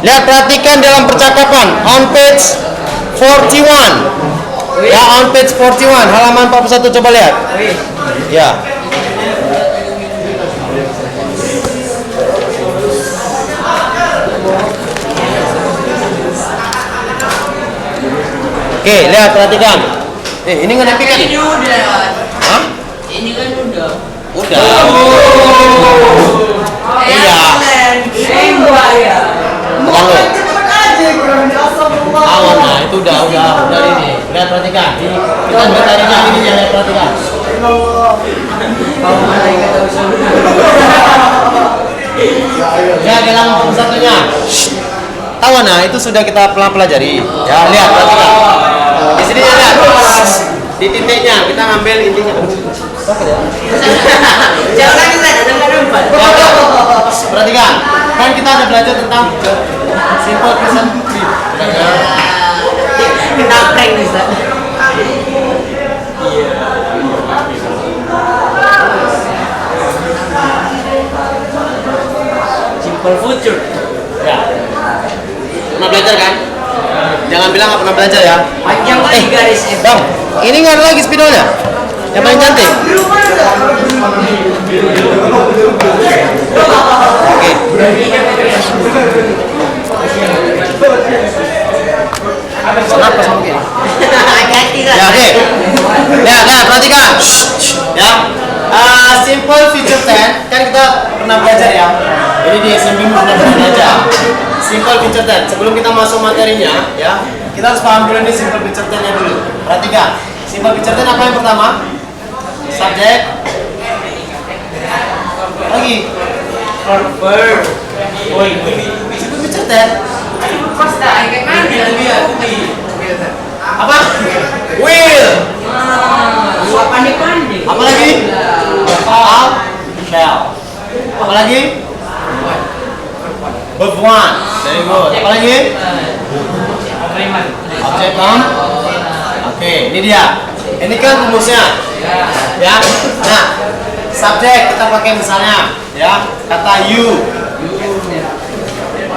Lihat, perhatikan dalam percakapan on page 41. Ya, on page 41, halaman 41, coba lihat. Ya. Oke, lihat, perhatikan. Ini nggak kan? Ini udah. Hah? Ini kan udah. Udah. Iya. Ya. Bukan lo. Awan, nah itu udah ini. Lihat, perhatikan. Kita bertanya ini ya, lihat, perhatikan. Ya, dalam satunya. Tahu, nah itu sudah kita pelajari. Ya, lihat, perhatikan. Di sini ya, lihat. Di titiknya kita ngambil intinya. Jangan empat. Perhatikan. Kan kita ada belajar tentang simple present tense. Kita prank nih, Ustaz. Simple future. Ya. Pernah belajar kan? Jangan bilang nggak pernah belajar ya. Panjang lagi garis F. Bang, ini nggak ada lagi spidolnya. Yang paling cantik. Oke. Kenapa sama gini? Ya, oke. Lihat, perhatikan. Ya. Simple future tense kan kita pernah belajar ya. Ini di SMP pernah belajar. Simple future tense. Sebelum kita masuk materinya, ya, kita harus paham dulu ini simple future tense-nya dulu. Perhatikan. Simple future tense apa yang pertama? Subjek. Lagi. Verb. Simple future tense. Apa? Will. Apa lagi? Shall. Apa lagi? Verb one. Very good. Apa lagi? Object come. Oke, ini dia. Ini kan rumusnya. Ya. Nah, subjek kita pakai misalnya, ya, kata you.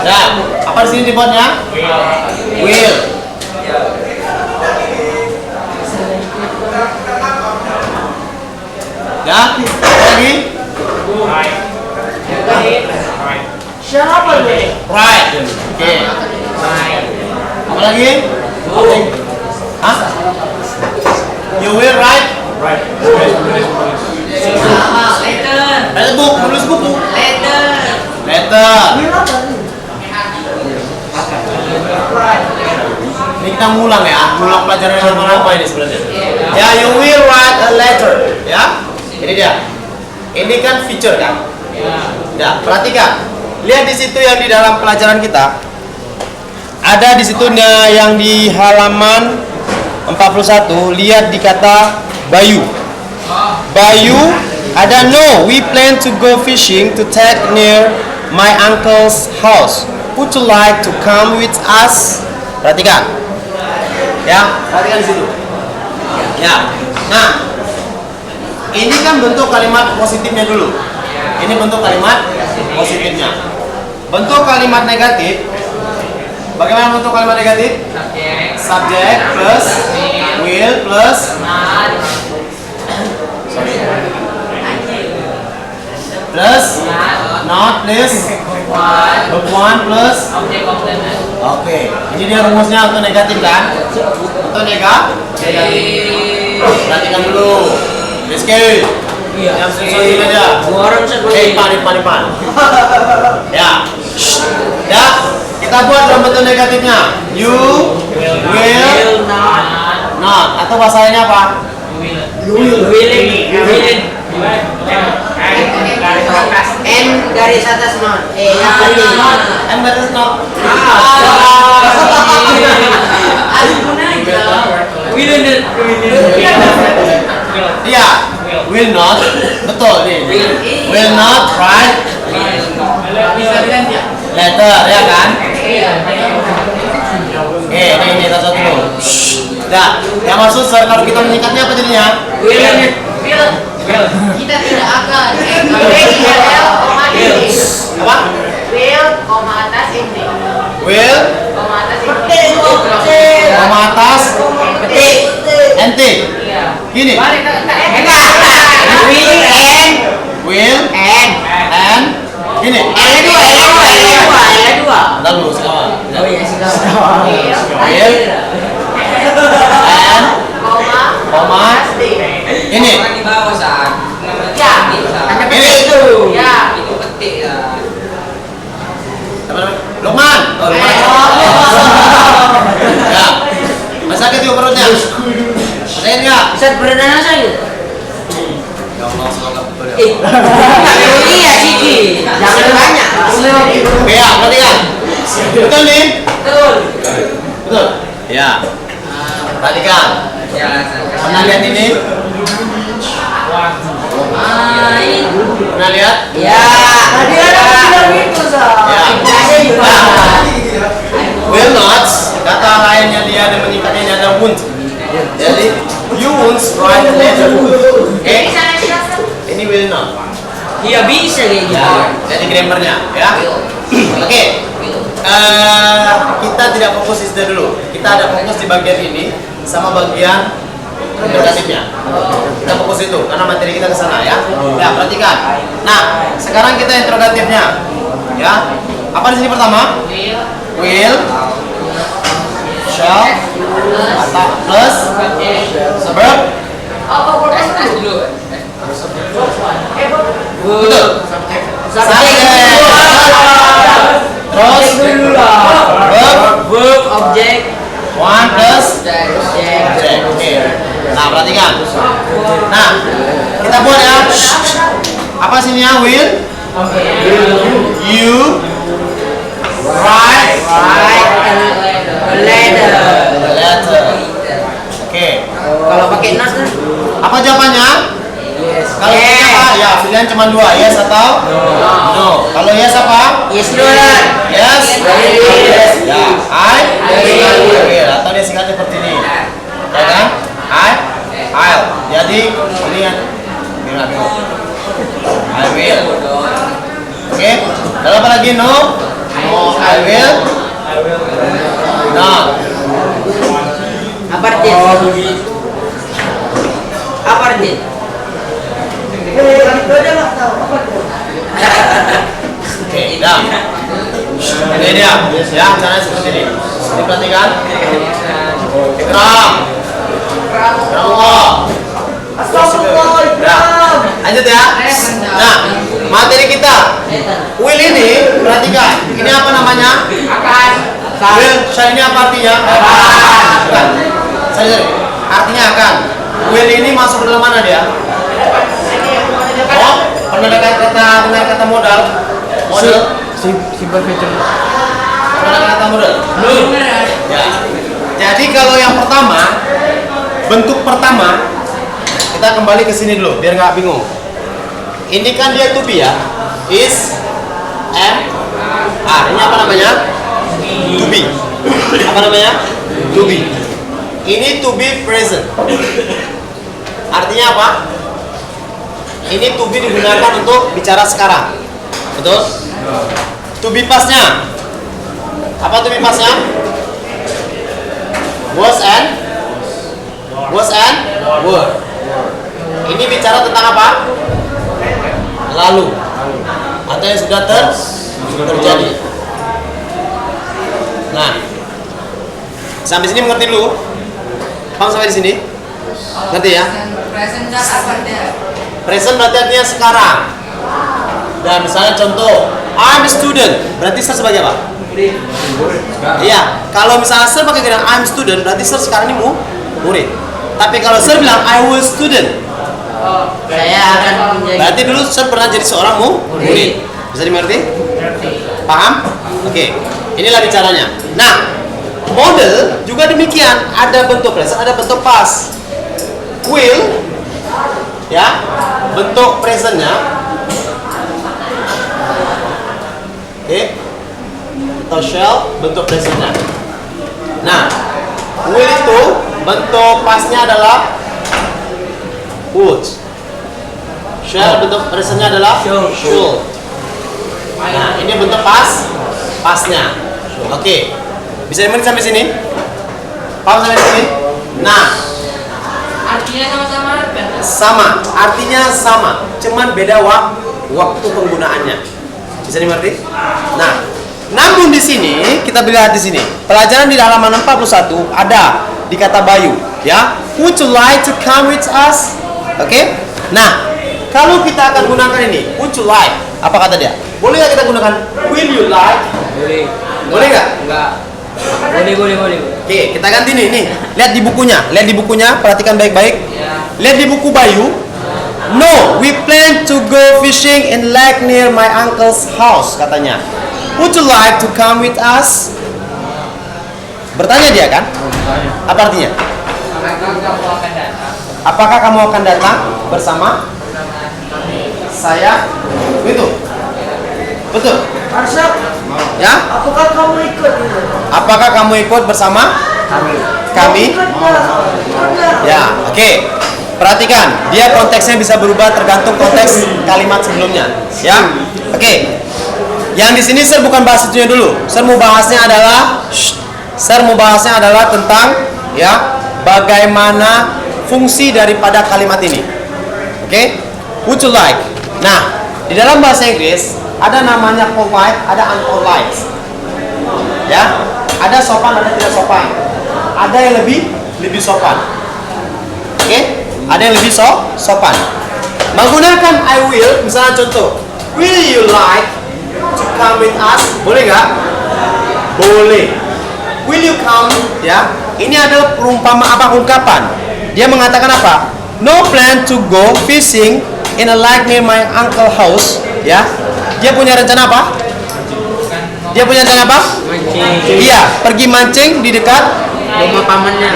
Ya, apa di sini dibuatnya? Will. Ya, apa lagi? Siapa lu? Right. Oke. Apa lagi? Hah? You will write? Letter book, menulis buku. Letter. Ini kita ngulang ya, ngulang pelajaran yang apa ini sebenarnya? Ya, you will write a letter. Ya, ini dia. Ini kan feature kan? Ya, perhatikan. Lihat di situ yang di dalam pelajaran kita. Ada di situ yang di halaman 41. Lihat di kata Bayu. Bayu ada no. We plan to go fishing to take near my uncle's house. Would you like to come with us? Perhatikan. Ya, perhatikan di situ. Ya. Nah, ini kan bentuk kalimat positifnya dulu. Ini bentuk kalimat positifnya. Bentuk kalimat negatif. Bagaimana bentuk kalimat negatif? Subject plus will plus plus not plus verb one plus. Oke, ini dia rumusnya untuk negatif kan? Untuk negatif. Perhatikan dulu. Rizky. Yang sering aja. Pan. Ya. Ya. Kita buat dalam bentuk negatifnya. You will not. Atau bahasanya apa? N garis atas not. N garis not. Iya. Will not. Betul nih. Will not write letter, ya kan? Ini satu dulu. Nah, yang maksud kalau kita menyingkatnya apa jadinya? Kita tidak akan. Apa? Will, koma atas ini. Will, Koma atas ini. koma atas, ente. Iya. Gini. Enggak. Will Will, gini. L2. Lalu sekarang. Oh iya sih kamu. Will, and, koma, ini. Di bawah saat. Ya. Ada petik itu. Ya. Itu petik ya. Apa namanya? Lukman. Oh, Lukman. Ya. Masih sakit yuk perutnya. Sakit nggak? Bisa berenang saya. Ya Allah, semoga betul ya. Iya sih. Jangan banyak. Oke ya, perhatikan. Betul nih? Betul. Betul. Ya. Perhatikan. Ya. Pernah lihat ini? Pernah lihat? Ya. Tadi ada bilang gitu, Ya. Nah, will not, kata lainnya dia ada mengikatnya ini ada won't. Jadi you won't write a letter. Oke? Ini will not. Iya bisa kayak gitu. Ya, jadi grammarnya ya. Oke. Kita tidak fokus di situ dulu. Kita ada fokus di bagian ini sama bagian interrogatifnya. Kita fokus itu karena materi kita ke sana ya. Ya, perhatikan. Nah, sekarang kita interrogatifnya. Ya. Apa di sini pertama? Will, shall, kata plus, verb. Betul. Subjek. Terus verb, Objek. one plus objek. Oke. Nah, perhatikan. Nah, kita buat ya. Apa sininya? Will, you, write letter. Oke. Kalau pakai nas kan? Apa jawabannya? Kalau yes apa? Ya, pilihan cuma dua, yes atau no. Kalau yes apa? Yes duluan. Yes. Yes. Ya, I atau dia singkat seperti ini. Ya kan? I'll. Jadi ini kan biar bingung. I will. Oke. Lalu apa lagi? No. No, I will. Not. Apa artinya? Apa artinya? Oke, dah. Ini dia. Ya, caranya seperti ini. Diperhatikan. Ikram. Ikram Allah. Ya. Lanjut ya. Nah, materi kita. Will ini, perhatikan. Ini apa namanya? Will, shall ini apa artinya? Bukan. Sorry. Artinya akan. Will ini masuk ke dalam mana dia? Oh, pernah dengar kata modal? Model? Simple future. Pernah dengar kata model? Belum. Ya. Jadi kalau yang pertama, bentuk pertama, kita kembali ke sini dulu biar nggak bingung. Ini kan dia to be ya, is, am, are. Ini apa namanya? To be. Apa namanya? To be. Ini to be present. Artinya apa? Ini to be digunakan untuk bicara sekarang. Betul? To be past-nya. Apa to be past-nya? Was and were. Ini bicara tentang apa? Lalu. Atau yang sudah terjadi. Nah, sampai sini mengerti dulu? Paham sampai di sini? Ngerti ya? Present berarti artinya sekarang. Dan misalnya contoh, I'm a student, berarti sir sebagai apa? Iya, kalau misalnya sir pakai kata I'm student, berarti sir sekarang ini murid. Tapi kalau sir bilang I was student, Saya akan menjadi. berarti dulu sir pernah jadi seorang murid. Bisa dimengerti? Paham? Oke, inilah bicaranya. Nah, model juga demikian, ada bentuk present, ada bentuk past. Will, ya, bentuk presentnya, oke, atau shall, bentuk presentnya. Nah, will itu bentuk pastnya adalah would. Shall bentuk presentnya adalah should. Nah, ini bentuk pasnya. Oke. Bisa dimengerti sampai sini? Paham sampai sini? Nah, Artinya sama-sama kan? sama, artinya sama, cuman beda waktu penggunaannya. Bisa dimengerti? Nah, namun di sini kita lihat di sini pelajaran di halaman 41 ada di kata Bayu, ya. Would you like to come with us? Oke? Nah, kalau kita akan gunakan ini, would you like? Apa kata dia? Boleh nggak kita gunakan will you like? Boleh. Boleh nggak? Enggak. Boleh. Oke, kita ganti nih. Lihat di bukunya, perhatikan baik-baik. Lihat di buku Bayu. No, we plan to go fishing in lake near my uncle's house, katanya. Would you like to come with us? Bertanya dia kan? Apa artinya? Apakah kamu akan datang bersama saya? Betul. Ya? Apakah kamu ikut bersama kami? Ya, oke. Perhatikan, dia konteksnya bisa berubah tergantung konteks kalimat sebelumnya. Ya, oke. Yang di sini Sir bukan bahas itunya dulu. Sir mau bahasnya adalah tentang ya bagaimana fungsi daripada kalimat ini. Oke? Would you like? Nah, di dalam bahasa Inggris ada namanya polite, ada unpolite. Ya, ada sopan, ada tidak sopan. Ada yang lebih sopan. Oke? Ada yang lebih sopan. Menggunakan I will, misalnya contoh, will you like to come with us? Boleh nggak? Boleh. Will you come? Ya, ini adalah ungkapan. Dia mengatakan apa? No plan to go fishing in a lake near my uncle house. Ya, dia punya rencana apa? Mancing. Iya, pergi mancing di dekat Rumah pamannya.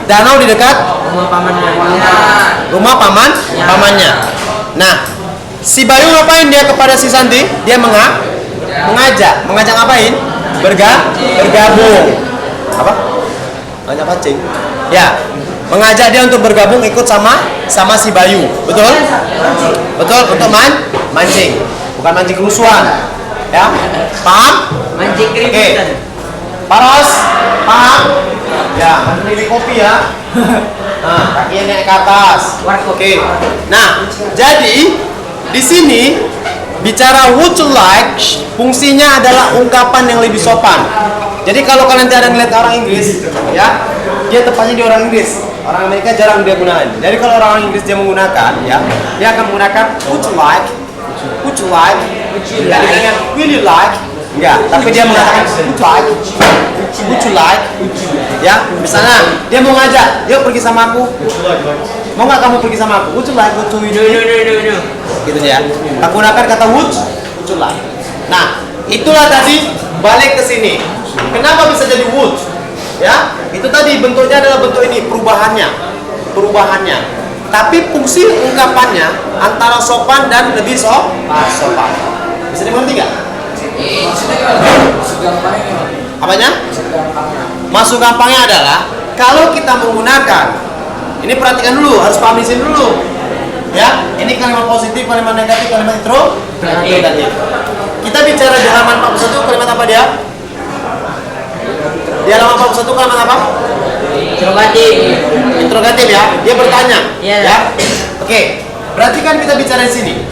danau di dekat Rumah pamannya. rumah pamannya. Nah, si Bayu ngapain dia kepada si Santi? Dia mengajak ngapain? Bergabung. Apa? Ngajak pancing. Ya, mengajak dia untuk bergabung ikut sama si Bayu. Betul? Untuk mancing. Bukan mancing kerusuhan. Ya. Paham? Mancing Oke. keributan. Paros, paham? Ya, pilih kopi ya. Nah, kakinya naik ke atas. Oke. Nah, jadi di sini bicara would you like, fungsinya adalah ungkapan yang lebih sopan. Jadi kalau kalian ada ngeliat orang Inggris, ya, dia tepatnya di orang Inggris. Orang Amerika jarang dia gunakan. Jadi kalau orang Inggris dia menggunakan, ya, dia akan menggunakan would you like, Tidak dengan will you like, enggak. Tapi dia mengatakan would you like, ya. Misalnya dia mau ngajak, yuk pergi sama aku. Mau nggak kamu pergi sama aku? Would you like go to with me? No. Gitu ya. Kita gunakan kata would you like. Nah, itulah tadi balik ke sini. Kenapa bisa jadi would? Ya, itu tadi bentuknya adalah bentuk ini perubahannya. Tapi fungsi ungkapannya antara sopan dan lebih sopan. Bisa dimengerti nggak? Apanya? Masuk gampangnya adalah kalau kita menggunakan, ini perhatikan dulu, harus paham di sini dulu. Ya, ini kalimat positif, kalimat negatif, kalimat interrogatif. Kita bicara di halaman 41 kalimat apa dia? Di halaman 41 kalimat apa? Interrogatif ya. Dia bertanya. Iya. Ya. Oke. Berarti kan kita bicara di sini.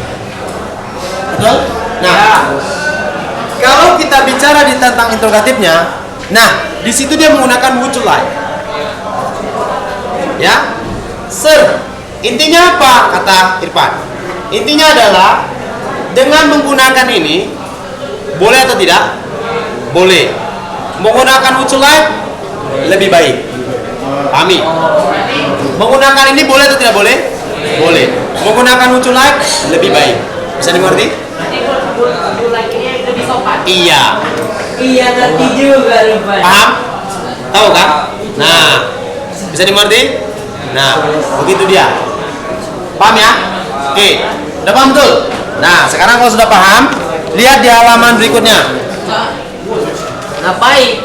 Betul? Nah, kalau kita bicara di tentang interrogatifnya, nah, di situ dia menggunakan would you like. Ya. Sir, intinya apa kata Irfan? Intinya adalah dengan menggunakan ini boleh atau tidak? Boleh. Menggunakan would you like lebih baik. Pahami? Menggunakan ini boleh atau tidak boleh? Boleh. Menggunakan would you like lebih baik. Bisa dimengerti? Nanti like ini lebih sopan. Iya. Iya nanti juga lupa. Paham? Tahu kan? Nah, bisa dimengerti? Nah, begitu dia. Paham ya? Oke. Udah paham betul? Nah, sekarang kalau sudah paham, lihat di halaman berikutnya. Ngapain?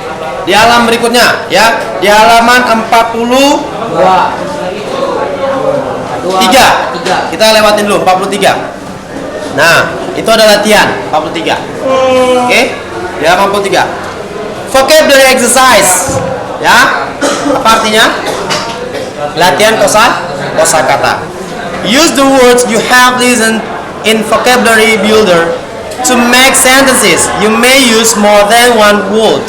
Di halaman berikutnya, ya. Di halaman 43. Kita lewatin dulu 43. Nah, itu ada latihan 43. Oke? Ya, 43. Vocabulary exercise. Ya. Apa artinya? Latihan kosakata. Use the words you have listened in vocabulary builder to make sentences. You may use more than one word.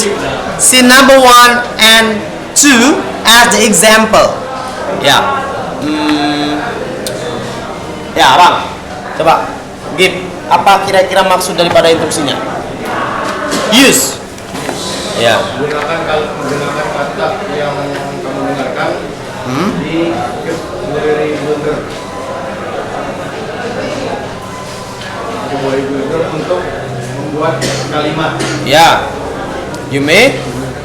See number 1 and 2 as the example. Ya. Ya, Bang. Coba give apa kira-kira maksud daripada instruksinya? Use. Ya. Menggunakan kata yang kamu dengarkan di vocabulary builder. Vocabulary builder untuk membuat kalimat. Ya. You may.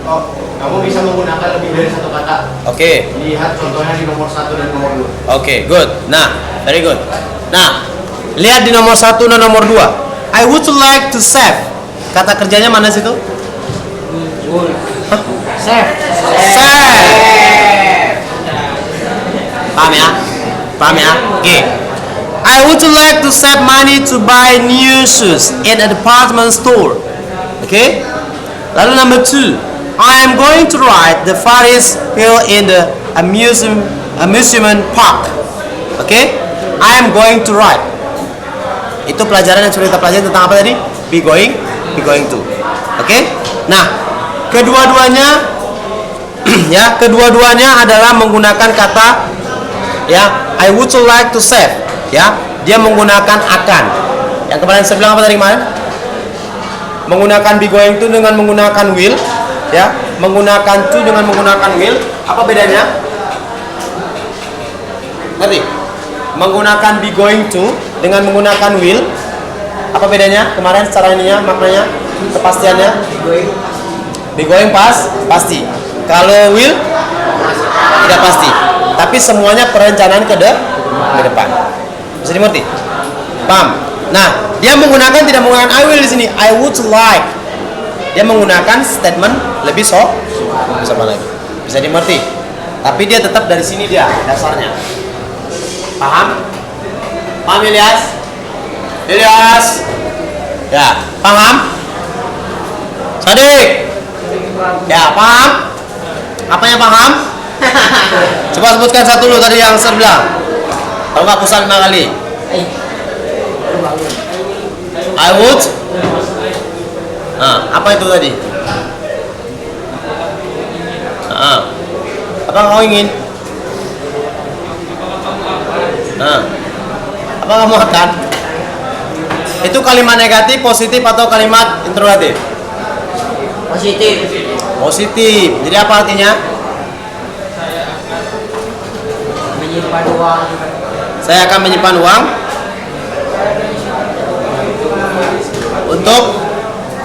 Oh, kamu bisa menggunakan lebih dari satu kata. Oke. Lihat contohnya di nomor 1 dan nomor 2. Oke, good. Nah, very good. Nah, lihat di nomor 1 dan nomor 2. I would like to save. Kata kerjanya mana situ? Save. Save. Paham ya? Paham ya? Oke. I would like to save money to buy new shoes in a department store. Oke? Lalu number 2. I am going to ride the Ferris wheel in the amusement park. Oke? I am going to ride. Itu pelajaran yang sudah kita pelajari tentang apa tadi? Be going to. Oke? Nah, kedua-duanya ya, kedua-duanya adalah menggunakan kata ya, I would like to save, ya. Dia menggunakan akan. Yang kemarin saya bilang apa tadi kemarin? Menggunakan be going to dengan menggunakan will, ya. Menggunakan to dengan menggunakan will, apa bedanya? Ngerti? Menggunakan be going to dengan menggunakan will, apa bedanya? Kemarin secara ininya, maknanya, kepastiannya. Be going pasti. Kalau will tidak pasti. Tapi semuanya perencanaan ke depan. Bisa dimengerti? Paham? Nah, dia menggunakan tidak menggunakan I will di sini. I would like. Dia menggunakan statement lebih sama lagi. Bisa dimengerti? Tapi dia tetap dari sini dia dasarnya. Paham? Paham Ilyas? Ilyas? Ya, paham? Sadik? Ya, paham? Apanya paham? Coba sebutkan satu dulu tadi yang saya bilang. Kalau nggak pusat 5 kali. I would. Nah, apa itu tadi? Apa kau ingin? Apa kamu akan? Itu kalimat negatif, positif atau kalimat interrogatif? Positif. Positif. Jadi apa artinya? Menyimpan uang. Saya akan menyimpan uang untuk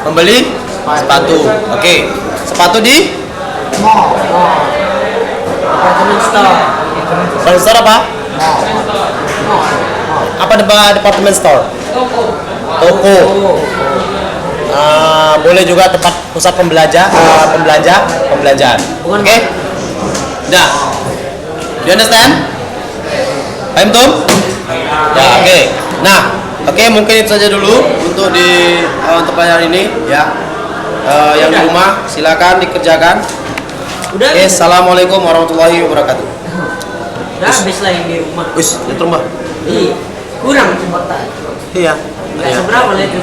membeli sepatu. Oke. Sepatu di Mall. Department store. department store apa? Apa department store? Toko. Boleh juga tempat pusat pembelanjaan. Oke? Dah. Do you understand? Paham Tom? Ya, oke. Nah, oke, mungkin itu saja dulu untuk untuk pelajaran ini ya. Yang di rumah silakan dikerjakan. Udah. Oke, assalamualaikum warahmatullahi wabarakatuh. Udah habis lah yang di rumah. Wis, di rumah. Iya. Kurang kuota. Iya. Nggak seberapa lah itu.